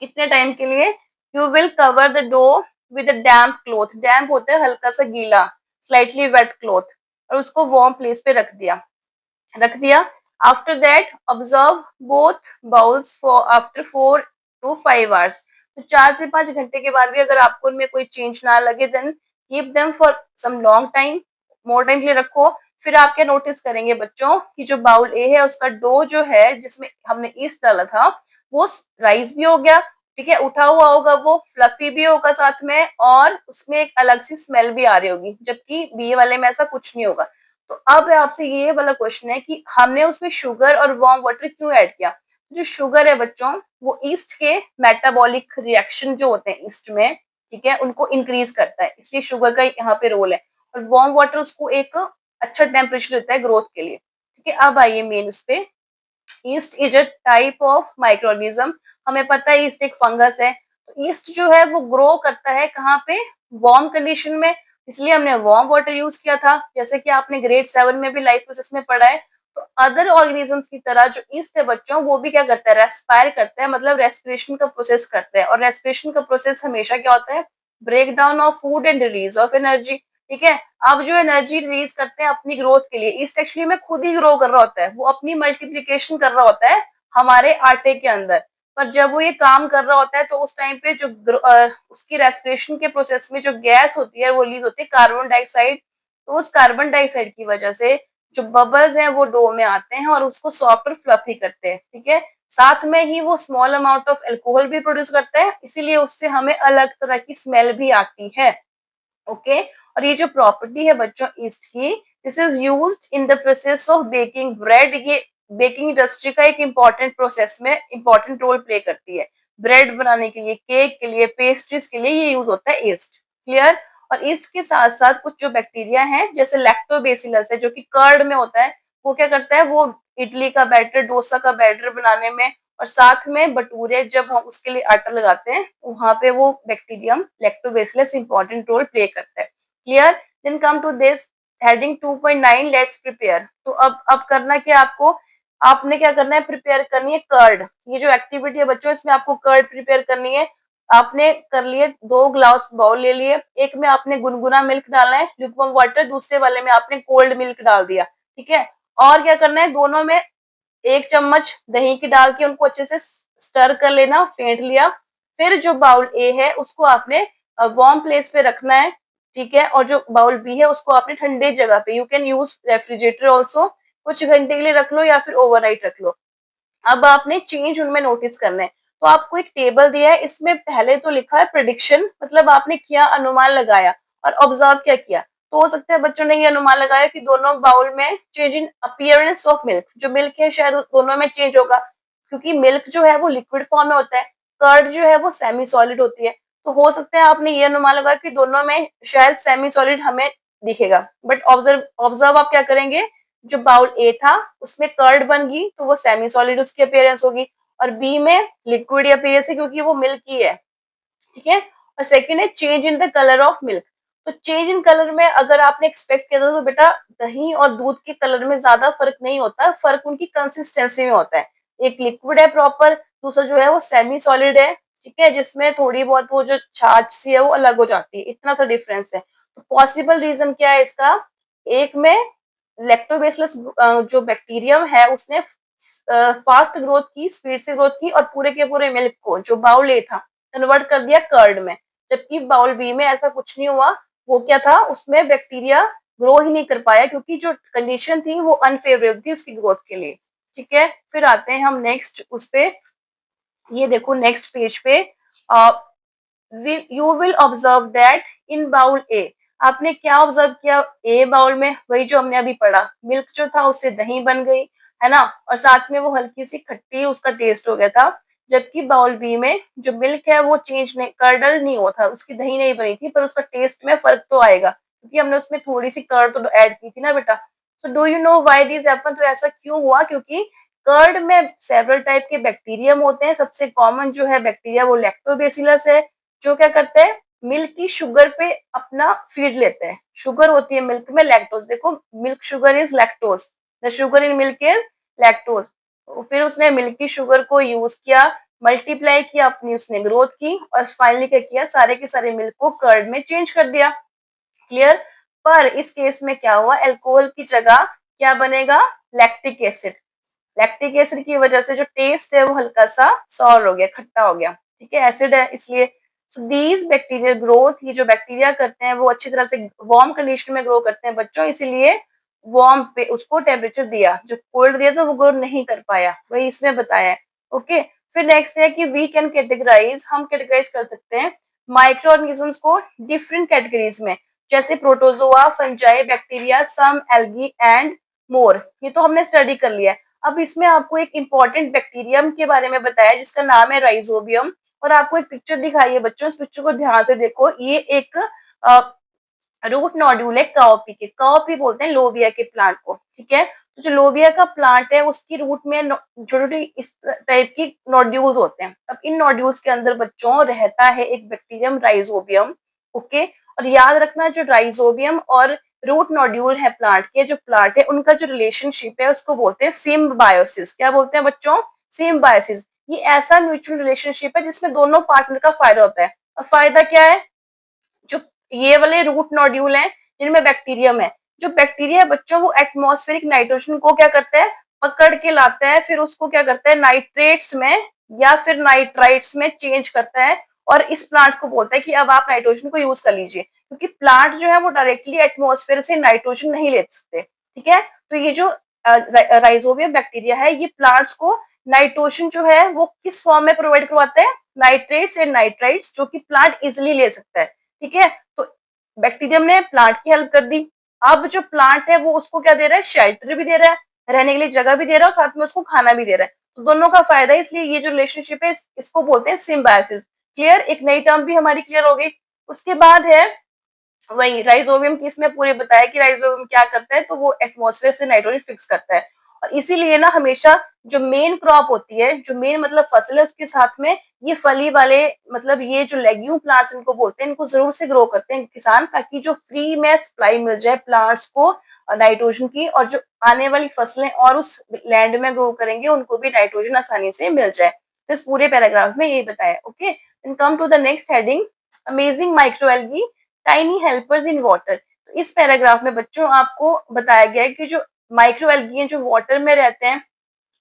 Speaker 1: कितने टाइम के लिए, you will cover the dough with a damp cloth, damp होता है हल्का सा गीला, स्लाइटली वेट क्लॉथ, और उसको वार्म प्लेस पे रख दिया। After that observe both bowls for after 4 to 5 hours, तो 4 से 5 घंटे के बाद भी अगर आपको उनमें कोई चेंज ना लगे, then keep them for some long time, more time के लिए रखो। फिर आप क्या नोटिस करेंगे बच्चों कि जो बाउल ए है उसका डो जो है जिसमें हमने ईस्ट डाला था वो राइस भी हो गया। ठीक है, उठा हुआ होगा, वो फ्लफी भी होगा साथ में, और उसमें एक अलग सी स्मेल भी आ रही होगी, जबकि बी वाले में ऐसा कुछ नहीं होगा। तो अब आपसे ये वाला क्वेश्चन है कि हमने उसमें शुगर और वार्म वाटर क्यों ऐड किया। जो शुगर है बच्चों वो ईस्ट के मेटाबॉलिक रिएक्शन जो होते हैं ईस्ट में, ठीक है, उनको इंक्रीज करता है, इसलिए शुगर का यहाँ पे रोल है। और वार्म वाटर उसको एक अच्छा टेम्परेचर देता है ग्रोथ के लिए। ठीक है, अब आइए मेन उस पे, east is a type of microorganism, हमें पता है ईस्ट एक फंगस है। तो ईस्ट जो है वो ग्रो करता है कहाँ पे, वार्म कंडीशन में, इसलिए हमने वार्म वाटर यूज किया था, जैसे कि आपने ग्रेड 7 में भी लाइफ प्रोसेस में पढ़ा है। तो अदर ऑर्गेनिजम्स की तरह जो ईस्ट है बच्चों वो भी क्या करता है, रेस्पायर करता है, मतलब रेस्पिरेशन का प्रोसेस करता है, और रेस्पिरेशन का प्रोसेस हमेशा क्या होता है, break down of food and release of energy. ठीक है, अब जो एनर्जी रिलीज करते हैं अपनी ग्रोथ के लिए, ईस्ट एक्चुअली में खुद ही ग्रो कर रहा होता है, वो अपनी मल्टीप्लीकेशन कर रहा होता है हमारे आटे के अंदर। पर जब वो ये काम कर रहा होता है तो उस टाइम पे जो उसकी रेस्पिरेशन के प्रोसेस में जो गैस होती है वो रिलीज होती है कार्बन डाइऑक्साइड। तो उस कार्बन डाइऑक्साइड की वजह से जो बबल्स हैं वो डो में आते हैं और उसको सॉफ्ट और फ्लफी करते हैं। ठीक है, साथ में ही वो स्मॉल अमाउंट ऑफ अल्कोहल भी प्रोड्यूस करता है, इसीलिए उससे हमें अलग तरह की स्मेल भी आती है। ओके, और ये जो प्रॉपर्टी है बच्चों ईस्ट की, this is used in the process of baking bread, ये बेकिंग इंडस्ट्री का एक इम्पॉर्टेंट प्रोसेस में इम्पॉर्टेंट रोल प्ले करती है। ब्रेड बनाने के लिए, केक के लिए, पेस्ट्रीज के लिए ये यूज होता है ईस्ट। क्लियर। और ईस्ट के साथ साथ कुछ जो बैक्टीरिया हैं जैसे लैक्टोबेसिलस है जो कि कर्ड में होता है, वो क्या करता है, वो इडली का बैटर, डोसा का बैटर बनाने में, और साथ में भटूरे जब हम उसके लिए आटा लगाते हैं वहां पे वो bacterium lactobacillus important role play करता है। Clear. Then come to this heading 2.9, let's prepare. तो अब करना क्या आपको, आपने क्या करना है, प्रिपेयर करनी है कर्ड। ये जो एक्टिविटी है बच्चों इसमें आपको कर्ड प्रिपेयर करनी है। आपने कर लिए 2 ग्लास बाउल ले लिए, एक में आपने गुनगुना मिल्क डालना है, ल्यूकवार्म वाटर, दूसरे वाले में आपने कोल्ड मिल्क डाल दिया। ठीक है, और क्या करना है, दोनों में 1 चम्मच दही की डाल के उनको अच्छे से स्टर कर लेना, फेंट लिया। फिर जो बाउल ए है उसको आपने वार्म प्लेस पे रखना है। ठीक है, और जो बाउल बी है उसको आपने ठंडे जगह पे, you can use refrigerator also, कुछ घंटे के लिए रख लो या फिर ओवरनाइट रख लो। अब आपने चेंज उनमें नोटिस करना है। तो आपको एक टेबल दिया है, इसमें पहले तो लिखा है प्रिडिक्शन, मतलब आपने किया, अनुमान लगाया, और ऑब्जर्व क्या किया। तो हो सकता है बच्चों ने ये अनुमान लगाया कि दोनों बाउल में change in appearance of milk, जो मिल्क है शायद दोनों में चेंज होगा, क्योंकि मिल्क जो है वो लिक्विड फॉर्म में होता है, कर्ड जो है वो सेमी सॉलिड होती है। तो हो सकता है आपने ये अनुमान लगाया कि दोनों में शायद सेमी सॉलिड हमें दिखेगा, बट ऑब्जर्व ऑब्जर्व आप क्या करेंगे, जो बाउल ए था उसमें कर्ड बन गई तो वो सेमी सॉलिड उसकी अपीयरेंस होगी, और बी में लिक्विड या पेय से, क्योंकि वो मिल्क ही है, ठीक है। और सेकंड है change in the colour of milk. तो चेंज इन कलर में अगर आपने एक्सपेक्ट किया था तो बेटा दही और दूध के कलर में ज्यादा फर्क नहीं होता, फर्क उनकी कंसिस्टेंसी में होता है। एक लिक्विड है प्रॉपर, दूसरा जो है वो सेमी सॉलिड है, ठीक है, जिसमें थोड़ी बहुत वो जो छाछ सी है वो अलग हो जाती है, इतना सा डिफरेंस है। तो पॉसिबल रीजन क्या है इसका, एक में लैक्टोबैसिलस जो बैक्टीरियम है उसने फास्ट ग्रोथ की, स्पीड से ग्रोथ की और पूरे के पूरे मिल्क को जो बाउल ए था कन्वर्ट कर दिया कर्ड में, जबकि बाउल बी में ऐसा कुछ नहीं हुआ। वो क्या था, उसमें बैक्टीरिया ग्रो ही नहीं कर पाया क्योंकि जो कंडीशन थी वो अनफेवरेबल थी उसकी ग्रोथ के लिए, ठीक है। फिर आते हैं हम नेक्स्ट उस पे, ये देखो नेक्स्ट पेज पे, you will observe that in bowl A, आपने क्या ऑब्जर्व किया ए बाउल में, वही जो हमने अभी पढ़ा, मिल्क जो था उससे दही बन गई, है ना, और साथ में वो हल्की सी खट्टी उसका टेस्ट हो गया था। जबकि बाउल बी में जो मिल्क है वो चेंज नहीं, कर्डल नहीं हुआ था, उसकी दही नहीं बनी थी, पर उसका टेस्ट में फर्क तो आएगा क्योंकि हमने उसमें थोड़ी सी कर्ड तो ऐड की थी ना बेटा। So do you know why this happen, तो ऐसा क्यों हुआ, क्योंकि कर्ड में सेवरल टाइप के बैक्टीरियम होते हैं, सबसे कॉमन जो है बैक्टीरिया वो लैक्टोबैसिलस है, जो क्या करते हैं मिल्क की शुगर पे अपना फीड लेते हैं। शुगर होती है मिल्क में, लैक्टोज, देखो milk sugar is lactose, the sugar in milk is lactose. फिर उसने मिल्क की शुगर को यूज किया, मल्टीप्लाई किया, अपनी उसने ग्रोथ की और फाइनली क्या किया, सारे के सारे मिल्क को कर्ड में चेंज कर दिया। क्लियर। पर इस केस में क्या हुआ, अल्कोहल की जगह क्या बनेगा, लैक्टिक एसिड। लैक्टिक एसिड की वजह से जो टेस्ट है वो हल्का सा सॉर हो गया, खट्टा हो गया, ठीक है, एसिड है इसलिए। सो दीज बैक्टीरियल ग्रोथ, ये जो बैक्टीरिया करते हैं वो अच्छी तरह से वार्म कंडीशन में ग्रो करते हैं बच्चों, इसीलिए वार्म पे उसको टेम्परेचर दिया, जो कोल्ड दिया तो वो ग्रो नहीं कर पाया, वही इसमें बताया है। ओके। फिर नेक्स्ट है कि वी कैन कैटेगराइज, हम कैटेगराइज कर सकते हैं माइक्रो ऑर्गेनिजम्स को डिफरेंट कैटेगरीज में, जैसे protozoa, fungi, bacteria, some algae and more, ये तो हमने स्टडी कर लिया है। अब इसमें आपको एक इंपॉर्टेंट बैक्टीरियम के बारे में बताया जिसका नाम है राइजोबियम, और आपको एक पिक्चर दिखाई है बच्चों, इस पिक्चर को ध्यान से देखो, ये एक रूट नोड्यूल है काओपी के, काओपी बोलते हैं लोबिया के प्लांट को, ठीक है। तो जो लोबिया का प्लांट है उसकी रूट में छोटे इस टाइप की नोड्यूल्स होते हैं। अब इन नोड्यूल्स के अंदर बच्चों रहता है एक बैक्टीरियम राइजोबियम, ओके। और याद रखना जो राइजोबियम और रूट नोड्यूल है प्लांट के, जो प्लांट है उनका जो रिलेशनशिप है उसको बोलते हैं सिम्बायोसिस। क्या बोलते हैं बच्चों, सिम्बायोसिस। ये ऐसा म्यूचुअल रिलेशनशिप है जिसमें दोनों पार्टनर का फायदा होता है। और फायदा क्या है, जो ये वाले रूट नोड्यूल हैं जिनमें बैक्टीरियम है, जो बैक्टीरिया है बच्चों वो एटमॉस्फेरिक नाइट्रोजन को क्या करता है, पकड़ के लाता है, फिर उसको क्या करता है नाइट्रेट्स में या फिर नाइट्राइट्स में चेंज करता है, और इस प्लांट को बोलता है कि अब आप नाइट्रोजन को यूज कर लीजिए, क्योंकि प्लांट जो है वो डायरेक्टली एटमॉस्फेयर से नाइट्रोजन नहीं ले सकते, ठीक है। तो ये जो राइजोबियम बैक्टीरिया है ये प्लांट्स को नाइट्रोजन जो है वो किस फॉर्म में प्रोवाइड करवाता है, नाइट्रेट्स एंड नाइट्राइट्स, जो कि प्लांट इजिली ले सकता है, ठीक है। तो बैक्टीरियम ने प्लांट की हेल्प कर दी, अब जो प्लांट है वो उसको क्या दे रहा है, शेल्टर भी दे रहा है, रहने के लिए जगह भी दे रहा है, और साथ में उसको खाना भी दे रहा है, तो दोनों का फायदा है, इसलिए ये जो रिलेशनशिप है इसको बोलते हैं सिम्बायोसिस। क्लियर, एक नई टर्म भी हमारी क्लियर हो गई। उसके बाद है वही राइजोबियम की, इसमें पूरे बताया कि राइजोबियम क्या करता है, तो वो एटमॉस्फेयर से नाइट्रोजन फिक्स करता है, और इसीलिए ना हमेशा जो मेन क्रॉप होती है, जो मेन मतलब फसल है उसके साथ में ये फली वाले मतलब ये जो लेग्यूम प्लांट्स इनको बोलते हैं, इनको जरूर से ग्रो करते हैं किसान, ताकि जो फ्री में सप्लाई मिल जाए प्लांट्स को नाइट्रोजन की, और जो आने वाली फसलें और उस लैंड में ग्रो करेंगे उनको भी नाइट्रोजन आसानी से मिल जाए। तो इस पूरे पैराग्राफ में यही बताया। Okay, and come to the next heading, amazing microalgae tiny helpers in water. तो इस पैराग्राफ में बच्चों आपको बताया गया है कि जो माइक्रोएल्गी हैं जो वाटर में रहते हैं,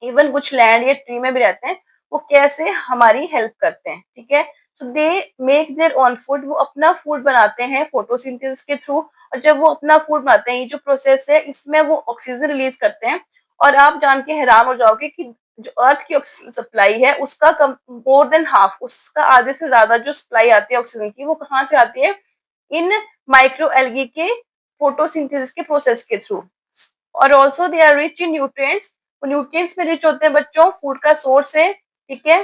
Speaker 1: इवन कुछ लैंड या ट्री में भी रहते हैं, वो कैसे हमारी हेल्प करते हैं, ठीक है। So they make their own food, वो अपना फूड बनाते हैं फोटोसिंथेसिस के थ्रू, और जब वो अपना फूड बनाते हैं, ये जो प्रोसेस है इसमें वो ऑक्सीजन रिलीज करते हैं, और आप जान के हैरान हो जाओगे कि जो अर्थ की सप्लाई है उसका कम मोर देन हाफ, उसका आधे से ज्यादा जो सप्लाई आती है ऑक्सीजन की वो कहाँ से आती है, इन माइक्रो एल्गी के फोटोसिंथेसिस के प्रोसेस के थ्रू। और also they are rich in nutrients, nutrients में रिच होते हैं बच्चों, फूड का सोर्स है, ठीक है।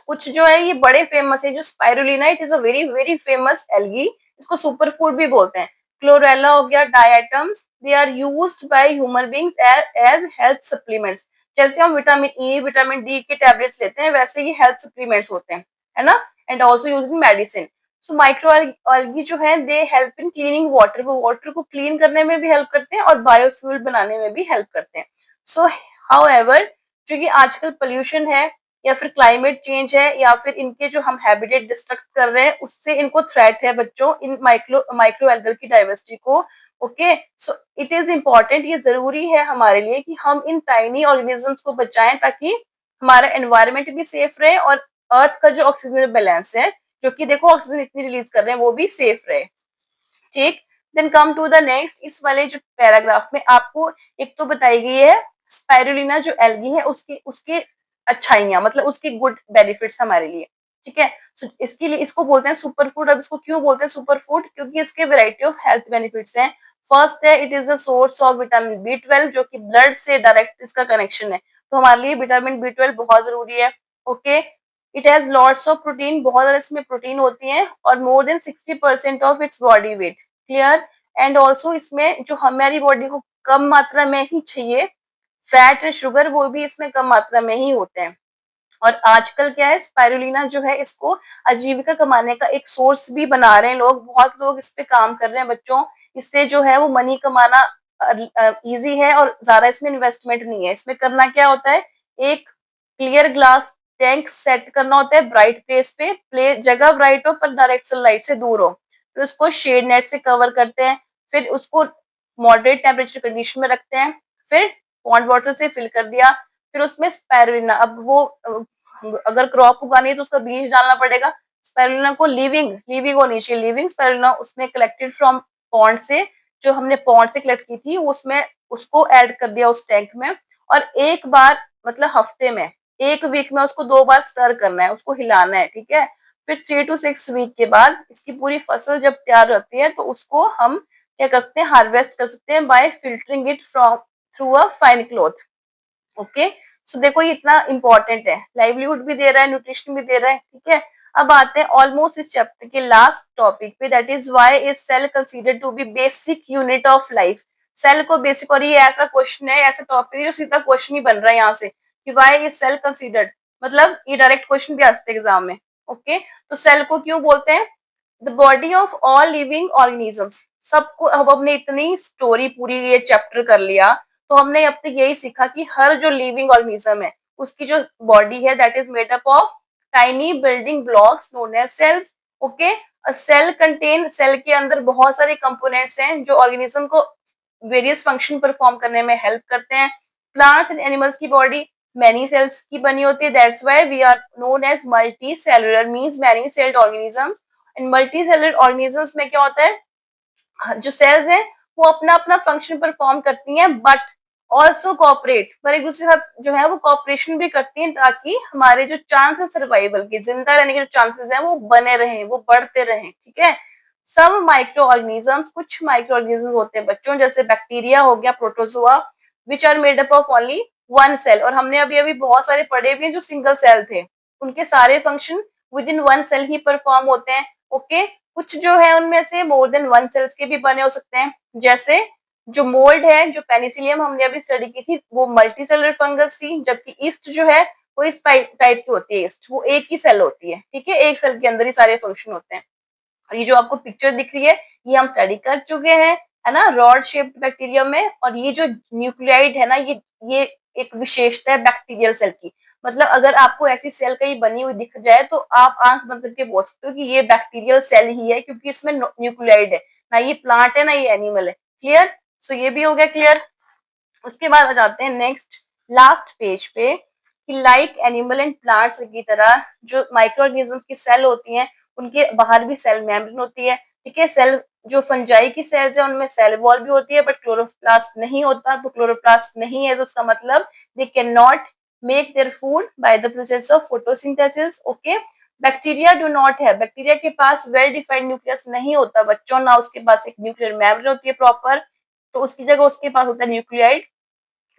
Speaker 1: कुछ जो है ये बड़े फेमस है, जो spirulina, it is a very very famous algae, इसको सुपर फूड भी बोलते हैं। क्लोरेला हो गया, diatoms, they are used by human beings as health supplements. जैसे हम विटामिन ई, विटामिन डी के टैबलेट्स लेते हैं, वैसे ये हेल्थ सप्लीमेंट्स होते हैं, है ना, and also use in medicine. So micro algae जो है they help in cleaning water, वो वाटर को क्लीन करने में भी हेल्प करते हैं और बायोफ्यूल बनाने में भी हेल्प करते हैं। सो हाउएवर, जो ये आजकल पोल्यूशन है या फिर क्लाइमेट चेंज है या फिर इनके जो हम हैबिटेट डिस्ट्रक्ट कर रहे हैं, उससे इनको थ्रेट है बच्चों, इन माइक्रो एल्गल की डाइवर्सिटी को। Okay, so it is important, ये जरूरी है हमारे लिए कि हम इन टाइनी ऑर्गेनिजम्स को बचाएं, ताकि हमारा एनवायरनमेंट भी सेफ रहे और अर्थ का जो ऑक्सीजन बैलेंस है, जो कि देखो ऑक्सीजन इतनी रिलीज कर रहे हैं, वो भी सेफ रहे। ठीक, then come to the next. इस वाले जो पैराग्राफ में आपको एक तो बताई गई है स्पाइरुलिना जो एल्गी है उसकी उसकी अच्छाइयां, मतलब उसकी गुड बेनिफिट्स हमारे लिए। ठीक है, so, इसके लिए इसको बोलते हैं सुपर फूड। अब इसको क्यों बोलते हैं सुपर फूड? क्योंकि इसके वेराइटी ऑफ हेल्थ बेनिफिट्स हैं। फर्स्ट है, it is a source of vitamin B 12, जो कि ब्लड से डायरेक्ट इसका कनेक्शन है, तो हमारे लिए विटामिन बी 12 बहुत जरूरी है। Okay, it has lots of protein, बहुत ज्यादा इसमें प्रोटीन होती है, और more than 60% of its body weight. Clear, and also इसमें जो हमारी बॉडी को कम मात्रा में ही चाहिए, फैट एंड शुगर, वो भी इसमें कम मात्रा में ही होते हैं। और आजकल क्या है, स्पाइरुलिना जो है इसको आजीविका कमाने का एक सोर्स भी बना रहे हैं लोग, बहुत लोग इस पे काम कर रहे हैं बच्चों। इससे जो है वो मनी कमाना इजी है और ज्यादा इसमें इन्वेस्टमेंट नहीं है। इसमें करना क्या होता है, एक क्लियर ग्लास टैंक सेट करना होता है ब्राइट प्लेस पे, जगह ब्राइट हो पर डायरेक्ट सनलाइट से दूर हो, फिर उसको शेड नेट से कवर करते हैं, फिर उसको मॉडरेट टेम्परेचर कंडीशन में रखते हैं, फिर पॉन्ड वाटर से फिल कर दिया, फिर उसमें स्पाइरुलिना, अब वो अगर क्रॉप उगानी है तो उसका बीज डालना पड़ेगा। स्पाइरुलिना को लिविंग लिविंग होनी चाहिए, लिविंग स्पाइरुलिना उसमें कलेक्टेड फ्रॉम पॉन्ड से, जो हमने पॉन्ड से कलेक्ट की थी उसमें, उसको ऐड कर दिया उस टैंक में। और एक बार, मतलब हफ्ते में, एक वीक में उसको 2 बार स्टर करना है, उसको हिलाना है। ठीक है, फिर 3 to 6 वीक के बाद इसकी पूरी फसल जब तैयार रहती है तो उसको हम क्या कर सकते हैं, हार्वेस्ट कर सकते हैं by filtering it from through a fine cloth. Okay, so देखो ये इतना इंपॉर्टेंट है, लाइवलीहुड भी दे रहा है, न्यूट्रिशन भी दे रहा है। ठीक है, अब आते हैं ऑलमोस्ट इस चैप्टर के लास्ट टॉपिक पे, that is why is cell considered to be basic unit of life. Cell को बेसिक, और ये ऐसा क्वेश्चन है, ऐसा टॉपिक है जो सीधा क्वेश्चन ही बन रहा है यहाँ से कि व्हाई इज सेल कंसीडर्ड, मतलब ये डायरेक्ट क्वेश्चन भी आ सकते हैं एग्जाम में। ओके, तो सेल को क्यों बोलते हैं? The body of all living organisms. सबको, अब हमने इतनी स्टोरी पूरी ये चैप्टर कर लिया, तो हमने अब तक यही सीखा कि हर जो लिविंग ऑर्गेनिज्म है उसकी जो बॉडी है that is made up of tiny building blocks known as cells. Okay, cell contain, cell के अंदर बहुत सारे कंपोनेंट्स हैं जो ऑर्गेनिज्म को वेरियस फंक्शन परफॉर्म करने में हेल्प करते हैं। प्लांट्स एंड एनिमल्स की बॉडी मैनी सेल्स की बनी होती है, that's why we are known as multicellular, means many celled organisms. And multicellular organisms में क्या होता है, जो सेल्स हैं वो अपना अपना फंक्शन परफॉर्म करती हैं, बट ऑल्सो कॉपरेट, पर एक दूसरे के साथ जो है वो कॉपरेशन भी करती हैं, ताकि हमारे जो चांस है सर्वाइवल के, जिंदा रहने के जो चांसेस हैं वो बने रहें, वो बढ़ते रहें। ठीक है, सब माइक्रो ऑर्गेनिजम्स, कुछ माइक्रो ऑर्गेनिजम्स होते हैं बच्चों, जैसे बैक्टीरिया हो गया, protozoa, which are made up of only one cell, और हमने अभी अभी बहुत सारे पढ़े भी हैं जो सिंगल सेल थे, उनके सारे function within one cell ही परफॉर्म होते हैं। ओके, कुछ जो है उनमें से मोर देन वन सेल्स के भी बने हो सकते हैं, जैसे जो मोल्ड है, जो पेनिसिलियम हमने अभी स्टडी की थी, वो मल्टी सेलुलर फंगस थी, जबकि ईस्ट जो है वो इस टाइप की होती है, ईस्ट वो एक ही सेल होती है। ठीक है, एक सेल के अंदर ही सारे फंक्शन होते हैं। और ये जो आपको पिक्चर दिख रही है ये हम स्टडी कर चुके हैं, है ना, रॉड शेप्ड बैक्टीरियम में। और ये जो न्यूक्लियाइड है ना, ये एक विशेषता है बैक्टीरियल सेल की, मतलब अगर आपको ऐसी सेल कहीं बनी हुई दिख जाए तो आप आंख बंद करके बोल सकते हो कि ये बैक्टीरियल सेल ही है, क्योंकि इसमें न्यूक्लियाइड है, ना ये प्लांट है ना ये एनिमल है। क्लियर, सो ये भी हो गया क्लियर। उसके बाद आ जाते हैं नेक्स्ट लास्ट पेज पे, कि लाइक एनिमल एंड प्लांट्स की तरह जो माइक्रो ऑर्गेनिजम्स की सेल होती हैं उनके बाहर भी सेल मेम्ब्रेन होती है। ठीक है, सेल जो फंजाई की सेल्स है उनमें सेल वॉल भी होती है, बट क्लोरोप्लास्ट नहीं होता, तो क्लोरोप्लास्ट नहीं है तो उसका मतलब दे can not make their food by the process of photosynthesis. Okay, bacteria do not है, बैक्टीरिया के पास वेल डिफाइंड न्यूक्लियस नहीं होता बच्चों, ना उसके पास एक न्यूक्लियर मेम्ब्रेन होती है प्रॉपर, तो उसकी जगह उसके पास होता है न्यूक्लियाइड।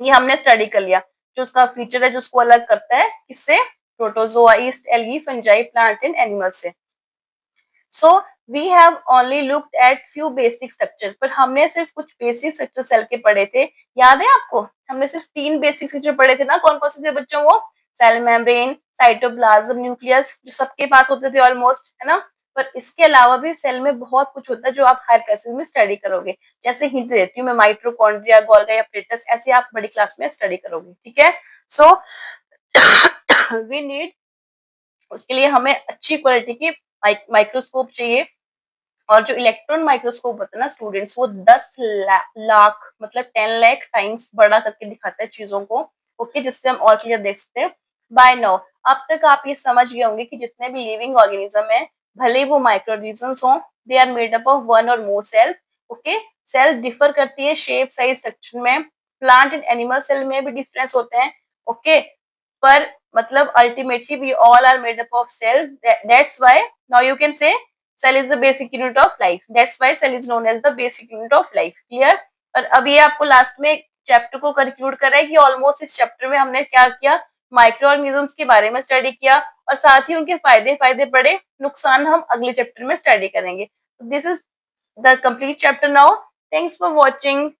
Speaker 1: ये हमने स्टडी कर लिया, जो उसका फीचर है जो उसको अलग करता है किससे, protozoa, yeast, algae, fungi, plant and animal से। So we have only looked at few basic structure, पर हमने सिर्फ कुछ बेसिक स्ट्रक्चर सेल के पढ़े थे। याद है आपको, हमने सिर्फ 3 बेसिक स्ट्रक्चर पढ़े थे ना, कौन कौन से थे बच्चों? वो सेल मेम्ब्रेन, साइटोप्लाज्म, न्यूक्लियस, जो सबके पास होते थे ऑलमोस्ट, है ना। पर इसके अलावा भी सेल में बहुत कुछ होता है जो आप हायर क्लासेस में स्टडी करोगे। जैसे हिंट देती हूँ मैं, माइटोकॉन्ड्रिया, गोल्गी एपरेटस, ऐसे आप बड़ी क्लास में स्टडी करोगे, ठीक है। सो वी नीड, उसके लिए हमें अच्छी क्वालिटी की माइक्रोस्कोप चाहिए। और जो इलेक्ट्रॉन माइक्रोस्कोप होता है ना स्टूडेंट्स, वो 10 लाख मतलब 10 लाख टाइम्स बड़ा करके दिखाता है चीजों को, ओके, जिससे हम और क्लियर देख सकते हैं। बाय नाउ अब तक आप ये समझ गए होंगे कि जितने भी लिविंग ऑर्गेनिज्म है, भले ही वो माइक्रो ऑर्गेनिजम्स हो, they are made up of one or more cells, okay. Cell differ करती है शेप, साइज, स्ट्रक्चर में। प्लांट एंड एनिमल सेल में भी डिफरेंस होते हैं, ओके। पर मतलब ultimately we all are made up of cells, that's why now you can say cell is the basic unit of life. That's why cell is known as the basic unit of life. Clear? और अब ये आपको last में chapter को conclude कर रहा है कि ऑलमोस्ट इस चैप्टर में हमने क्या किया, माइक्रो ऑर्गेनिजम्स के बारे में स्टडी किया, और साथ ही उनके फायदे पढ़े, नुकसान हम अगले चैप्टर में स्टडी करेंगे। This is the complete chapter now. Thanks for watching.